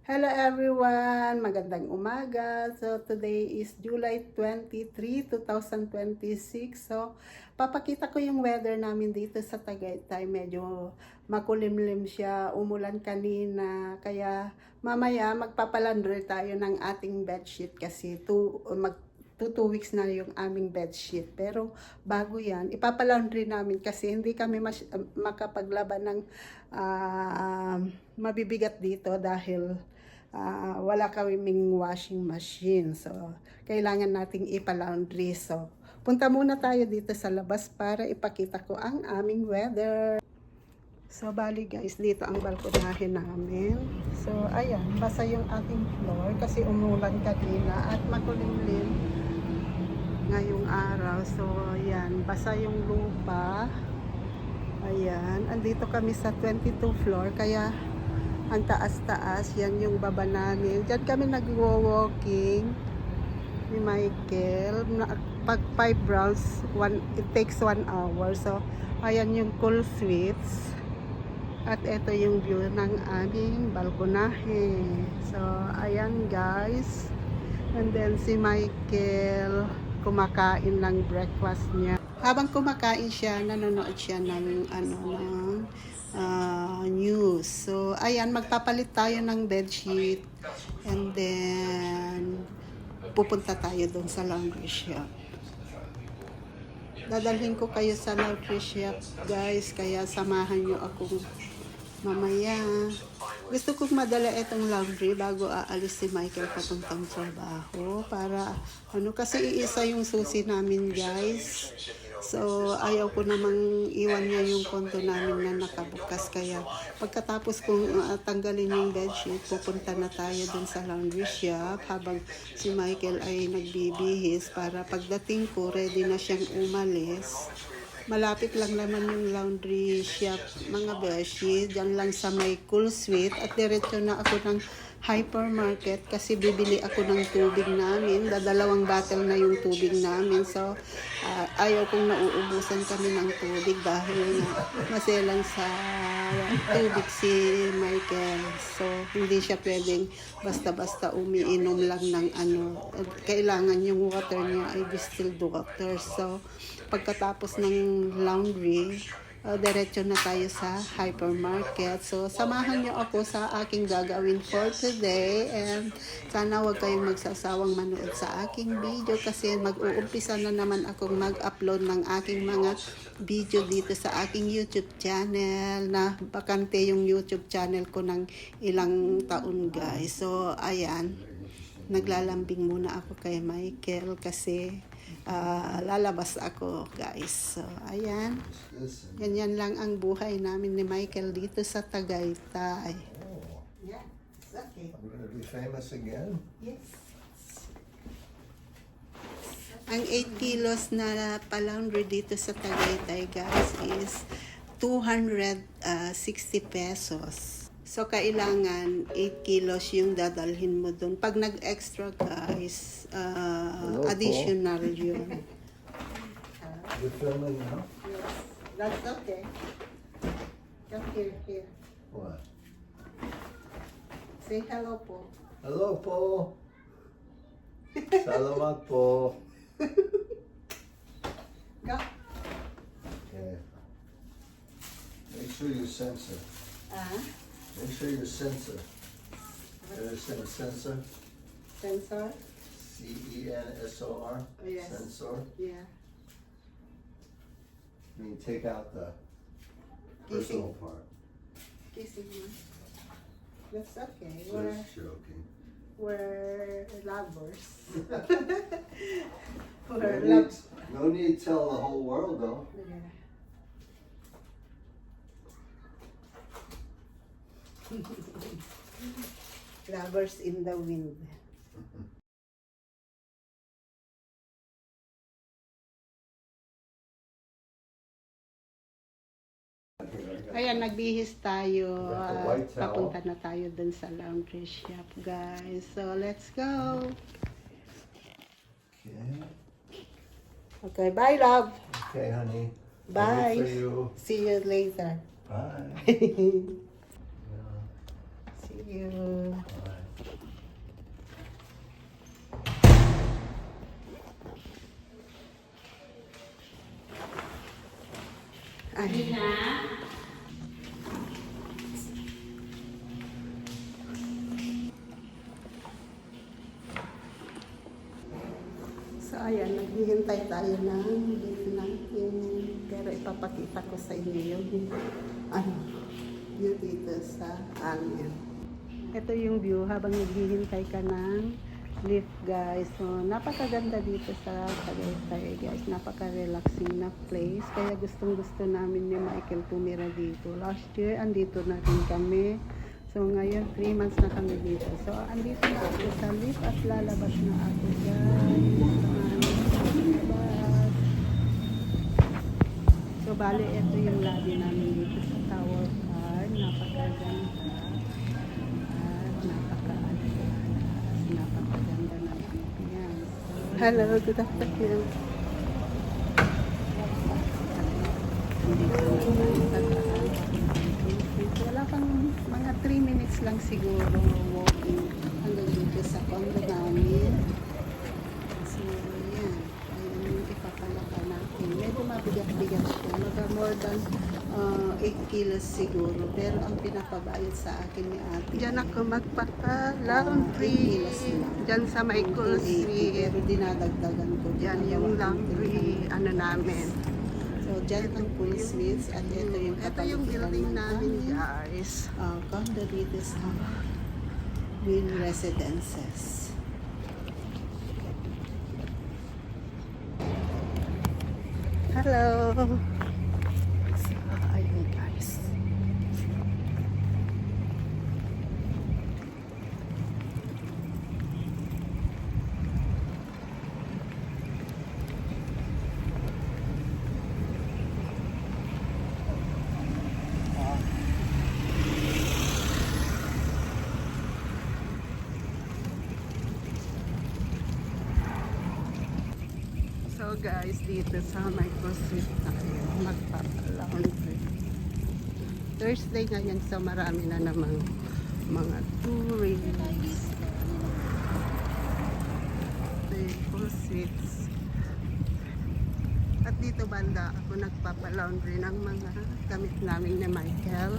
Hello everyone! Magandang umaga. So today is July 23, 2026. So papakita ko yung weather namin dito sa Tagaytay. Medyo makulimlim siya, umulan kanina. Kaya mamaya magpapalandry tayo ng ating bedsheet kasi 2 weeks na yung aming bedsheet. Pero bago yan, ipapalaundry namin kasi hindi kami makapaglaban ng mabibigat dito dahil wala kaming washing machine. So, kailangan nating ipalaundry. So, punta muna tayo dito sa labas para ipakita ko ang aming weather. So, bali guys, dito ang balkonahe namin. So, ayan, basa yung ating floor kasi umulan kanina at makulimlim ngayong araw. So, ayan, basa yung lupa. Ayan, andito kami sa 22 floor kaya ang taas-taas, yan yung baba namin. Diyan kami nag-walking ni Michael. Pag 5 rounds, it takes 1 hour. So, ayan yung cool suites. At ito yung view ng aming balkonahe. So, ayan guys. And then si Michael kumakain ng breakfast niya. Habang kumakain siya, nanonood siya ng news. So, ayan, magpapalit tayo ng bedsheet. And then, pupunta tayo doon sa laundry shop. Dadalhin ko kayo sa laundry shop, guys. Kaya samahan nyo ako mamaya. Gusto kong madala itong laundry bago aalis si Michael papuntang trabaho. Para, kasi iisa yung susi namin, guys. So, ayaw ko namang iwan niya yung konto namin na nakabukas. Kaya, pagkatapos kong tanggalin yung bedsheet, pupunta na tayo dun sa laundry shop habang si Michael ay nagbibihis para pagdating ko, ready na siyang umalis. Malapit lang naman yung laundry shop, mga beshi. Diyan lang sa may cool suite. At diretso na ako ng hypermarket kasi bibili ako ng tubig namin. Dadalawang bottle na yung tubig namin. So, ayaw kong nauubusan kami ng tubig dahil maselan sa tubig si Michael. So, hindi siya pwedeng basta-basta umiinom lang ng kailangan yung water niya ay distilled water. So, pagkatapos ng laundry, diretso na tayo sa hypermarket. So, samahan niyo ako sa aking gagawin for today. And sana huwag kayong magsasawang manood sa aking video kasi mag-uumpisa na naman akong mag-upload ng aking mga video dito sa aking YouTube channel na bakante yung YouTube channel ko ng ilang taon, guys. So, ayan. Naglalambing muna ako kay Michael kasi lalabas ako, guys. So, ayan. Ganyan lang ang buhay namin ni Michael dito sa Tagaytay. Oh. Yeah, it's okay. I'm gonna be famous again? Yes. Ang 8 kilos na palaundry dito sa Tagaytay, guys, is 260 pesos. So, kailangan 8 kilos yung dadalhin mo doon. Pag nag-extra, guys, additional yun. You're filming now? Yes, that's okay. Just here. What? Say hello po. Hello po! Salamat po! Go. Okay. Make sure you censor. Make sure you censor. You understand censor? Sensor? C-E-N-S-O-R? Oh, yes. Censor? Yeah. I mean, take out the personal part. Kissing mo. That's okay. Just joking. We're lovers. No We're need, lovers. no need to tell the whole world though. Yeah. Lovers in the wind. Ayan, nagbihis tayo. Papunta na tayo dun sa laundry shop, guys. So, let's go. Okay. Okay, bye, love. Okay, honey. Bye. Good for you. See you later. Bye. See you. Bye. So ayan, naghihintay tayo ng beef natin. Pero ipapakita ko sa inyo yung view dito sa amin. Ito yung view habang naghihintay ka ng lift, guys. So napakaganda dito sa Tagaytay, guys. Napaka-relaxing na place. Kaya gustong-gusto namin ni Michael tumira dito. Last year, andito na rin kami. So ngayon, 3 months na kami dito. So andito na ako sa lift at lalabas na ako, guys. Labas. So bali, ito yung lobby namin dito sa Tower Car. Napakaganda. At napakaganda na yan. Hello, good afternoon. Andito na tayo sa taas. Wala pang mga 3 minutes lang siguro walking hanggang dito sa condo namin. So, yan. Ayan yung ipapalaka natin. Medyo mabigat-bigat siya. More than 8 kilos siguro. Pero ang pinapabayad sa akin ni ate. Diyan ako magpaka-laundry. Diyan sa Michael Street. Pero dinadagdagan ko. Diyan yung laundry namin. So, dyan ang pool suites at ito yung building namin, guys. Condo dito sa Green Residences. Hello! So, ayun, guys. So guys, dito sa Michael Street tayo magpapalaundry. Thursday ngayon, so marami na namang mga tourists. Michael Streets. At dito banda ako nagpapalaundry ng mga gamit namin ni Michael.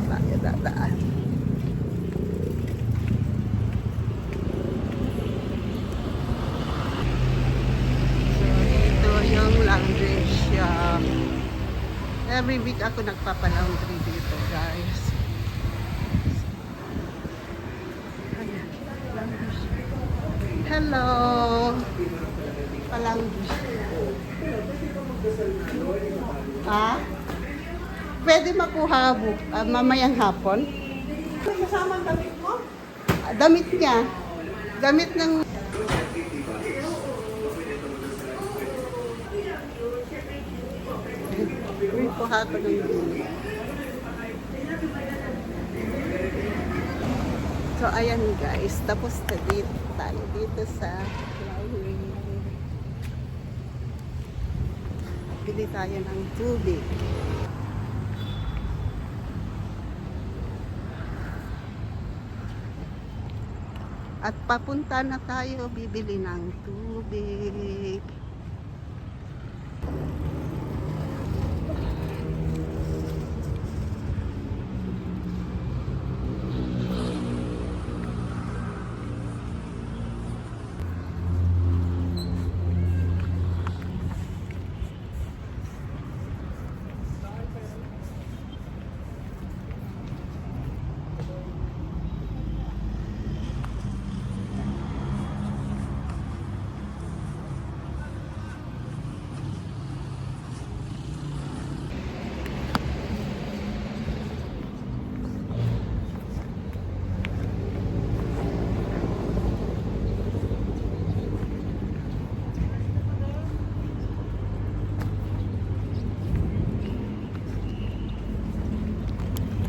Tayo dadaan. Laundry shop. Every week ako nagpapalaundry dito, guys. Ayan, laundry shop. Hello! Palaundry shop. Ha? Pwede makuha mamayang hapon? Kasama damit mo? Damit niya. Damit ng kuha ko ng ulo. So, ayan guys. Tapos na dito tayo. Dito sa Lowry. Bili tayo ng tubig. At papunta na tayo. Bibili ng tubig.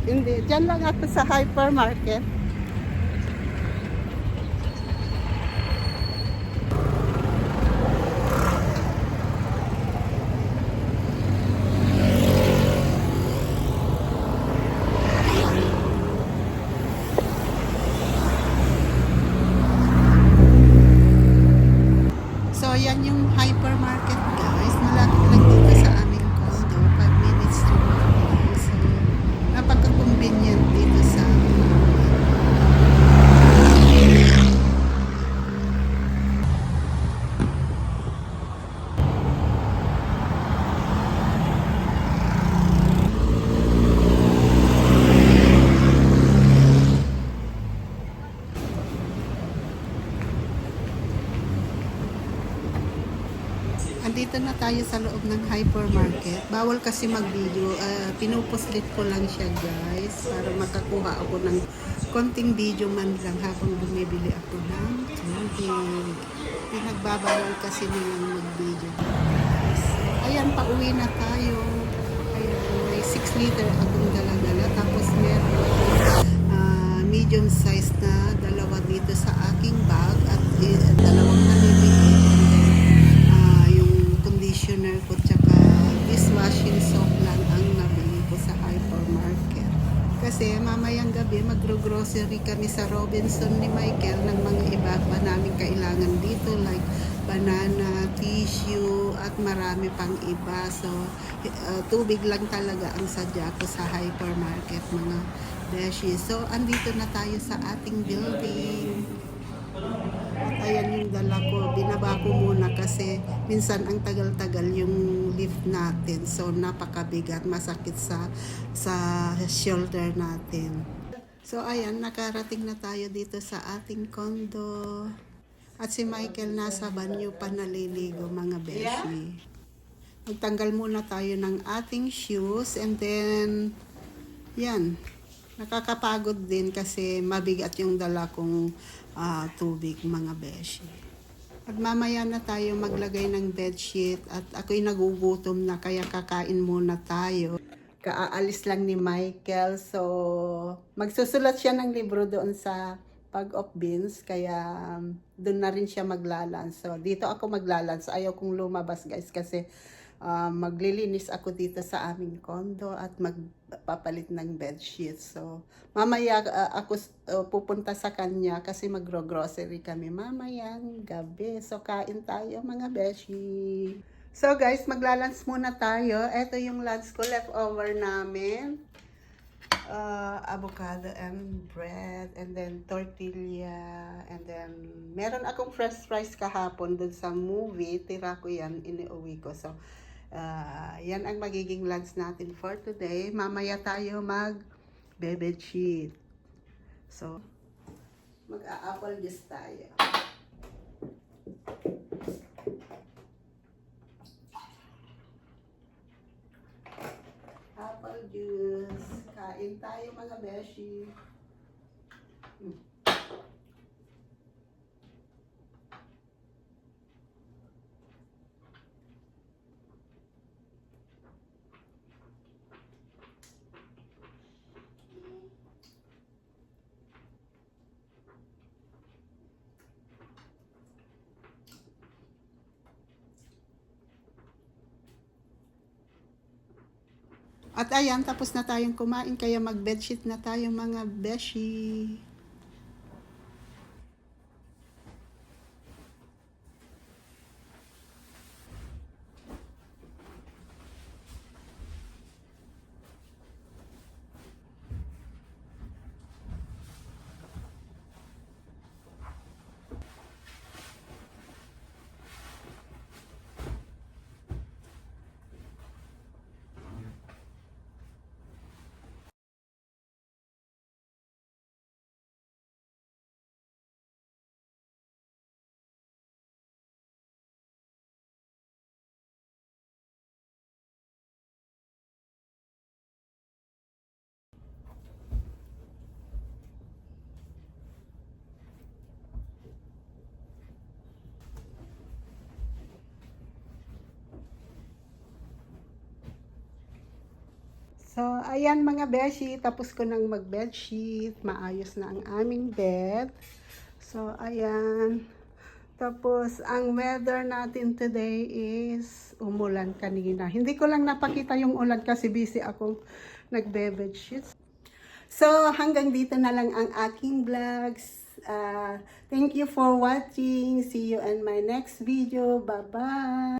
Hindi, dyan lang ako sa hypermarket. tayo sa loob ng hypermarket. Bawal kasi mag-video. Pinupuslit ko lang siya guys para makakuha ako ng konting video man lang habang bumibili ako ng tubig. Pinagbabawal kasi nilang mag-video. Ayan, pauwi na tayo. Ayan, may 6 liter akong dala-dala. Tapos meron medium size na dalawa dito sa aking bag at dalawang naliliit. Yung conditioner ko tsaka dishwashing soap lang ang nabili ko sa hypermarket. Kasi mamayang gabi magro-grocery kami sa Robinson ni Michael ng mga iba pa namin kailangan dito like banana, tissue at marami pang iba. So tubig lang talaga ang sadya ko sa hypermarket mga beshi. So andito na tayo sa ating building. At ayan yung dala ko. Binaba ko muna kasi minsan ang tagal-tagal yung lift natin. So napakabigat, masakit sa shoulder natin. So ayan, nakarating na tayo dito sa ating condo. At si Michael nasa banyo pa naliligo mga beshi. Magtanggal muna tayo ng ating shoes and then yan. Nakakapagod din kasi mabigat yung dala kong tubig mga beshi. At mamaya na tayo maglagay ng bedsheet at ako'y nagugutom na kaya kakain muna tayo. Kaaalis lang ni Michael so magsusulat siya ng libro doon sa Bag of Beans kaya doon na rin siya maglalans. So dito ako maglalans. Ayaw kong lumabas guys kasi maglilinis ako dito sa aming condo at magpapalit ng bedsheet. So, mamaya ako pupunta sa kanya kasi magro-grocery kami mamayang gabi. So, kain tayo mga beshi. So, guys, maglalunch muna tayo. Ito yung lunch ko, leftover namin. Avocado and bread and then tortilla and then meron akong fresh fries kahapon dun sa movie. Tira ko yan, iniuwi ko. So, yan ang magiging lunch natin for today. Mamaya tayo mag-bedsheet. So, mag-a-apple juice tayo. Apple juice. Kain tayo mga beshi. At ayan, tapos na tayong kumain, kaya mag-bedsheet na tayo mga beshi. So, ayan mga beshi, tapos ko nang mag-bedsheet, maayos na ang aming bed. So, ayan. Tapos, ang weather natin today is umulan kanina. Hindi ko lang napakita yung ulan kasi busy akong nagbe-bedsheet. So, hanggang dito na lang ang aking vlogs. Thank you for watching. See you in my next video. Bye-bye!